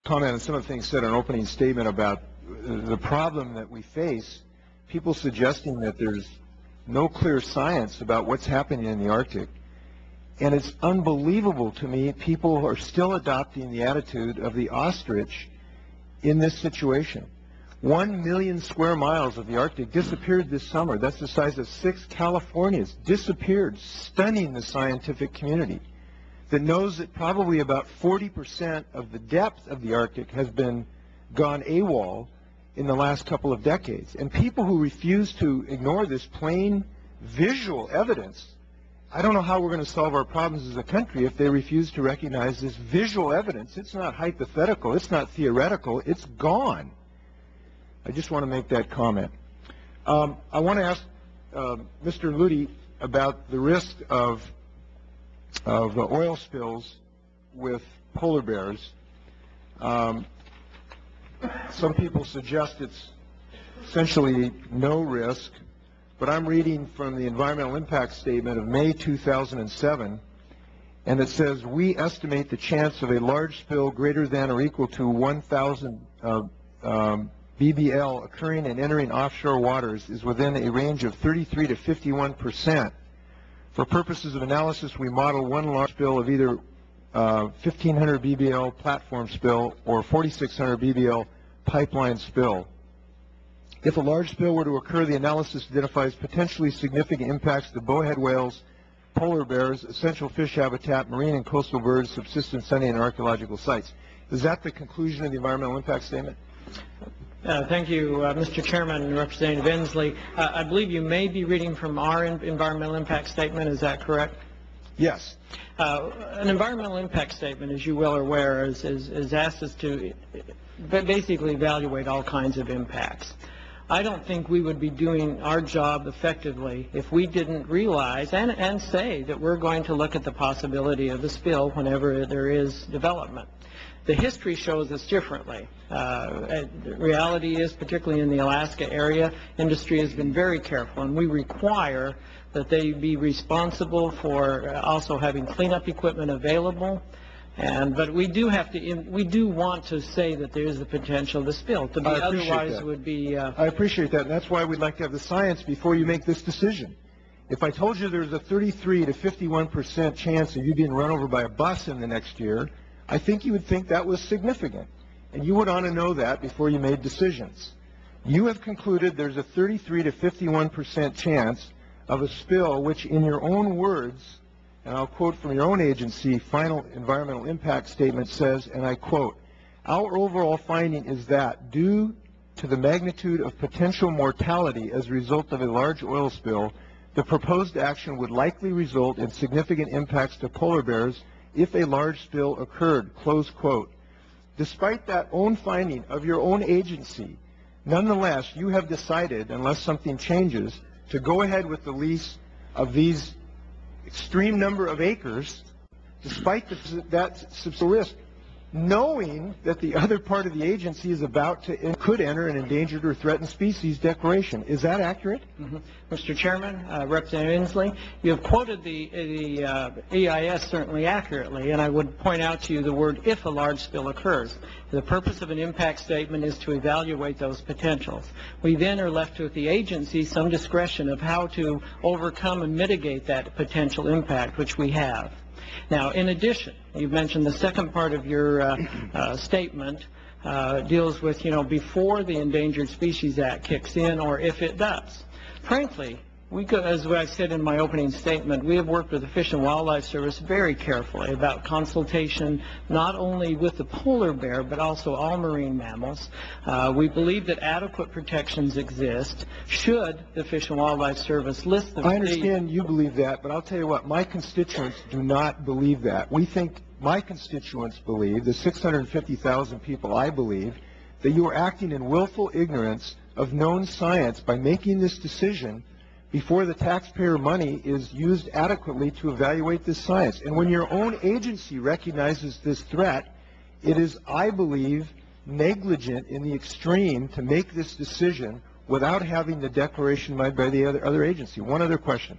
comment on some of the things said in an opening statement about the problem that we face, people suggesting that there's no clear science about what's happening in the Arctic. And it's unbelievable to me people are still adopting the attitude of the ostrich in this situation. 1 million square miles of the Arctic disappeared this summer. That's the size of 6 Californias. Disappeared, stunning the scientific community that knows that probably about 40% of the depth of the Arctic has been gone AWOL in the last couple of decades. And people who refuse to ignore this plain visual evidence, I don't know how we're going to solve our problems as a country if they refuse to recognize this visual evidence. It's not hypothetical. It's not theoretical. It's gone. I just want to make that comment. I want to ask Mr. Ludi about the risk of oil spills with polar bears. Some people suggest it's essentially no risk, but I'm reading from the environmental impact statement of May 2007, and it says, we estimate the chance of a large spill greater than or equal to 1,000 BBL occurring and entering offshore waters is within a range of 33 to 51%. For purposes of analysis, we model one large spill of either 1,500 BBL platform spill or 4,600 BBL pipeline spill. If a large spill were to occur, the analysis identifies potentially significant impacts to bowhead whales, polar bears, essential fish habitat, marine and coastal birds, subsistence hunting, and archaeological sites. Is that the conclusion of the environmental impact statement? Thank you, Mr. Chairman and Representative Inslee. I believe you may be reading from our environmental impact statement. Is that correct? Yes. An environmental impact statement, as you well are aware, is asked us to basically evaluate all kinds of impacts. I don't think we would be doing our job effectively if we didn't realize and say that we're going to look at the possibility of a spill whenever there is development. The history shows us differently. The reality is, particularly in the Alaska area, industry has been very careful, and we require that they be responsible for also having cleanup equipment available. But we do have to. We do want to say that there is the potential to spill. To be otherwise, would be. I appreciate that, and that's why we'd like to have the science before you make this decision. If I told you there's a 33 to 51% chance of you being run over by a bus in the next year, I think you would think that was significant, and you would want to know that before you made decisions. You have concluded there's a 33 to 51% chance of a spill, which in your own words, and I'll quote from your own agency, final environmental impact statement says, and I quote, our overall finding is that due to the magnitude of potential mortality as a result of a large oil spill, the proposed action would likely result in significant impacts to polar bears if a large spill occurred, close quote. Despite that own finding of your own agency, nonetheless, you have decided, unless something changes, to go ahead with the lease of these extreme number of acres, despite that substantial risk, knowing that the other part of the agency is about to could enter an endangered or threatened species declaration. Is that accurate? Mr. Chairman, Representative Inslee, you have quoted the EIS certainly accurately, and I would point out to you the word if a large spill occurs. The purpose of an impact statement is to evaluate those potentials. We then are left with the agency some discretion of how to overcome and mitigate that potential impact, which we have. Now, in addition, you've mentioned the second part of your statement deals with, before the Endangered Species Act kicks in or if it does. Frankly, as I said in my opening statement, we have worked with the Fish and Wildlife Service very carefully about consultation not only with the polar bear but also all marine mammals. We believe that adequate protections exist should the Fish and Wildlife Service list them. I understand you believe that, but I'll tell you what, my constituents do not believe that. We think my constituents believe, the 650,000 people I believe, that you are acting in willful ignorance of known science by making this decision before the taxpayer money is used adequately to evaluate this science. And when your own agency recognizes this threat, it is, I believe, negligent in the extreme to make this decision without having the declaration made by the other agency. One other question.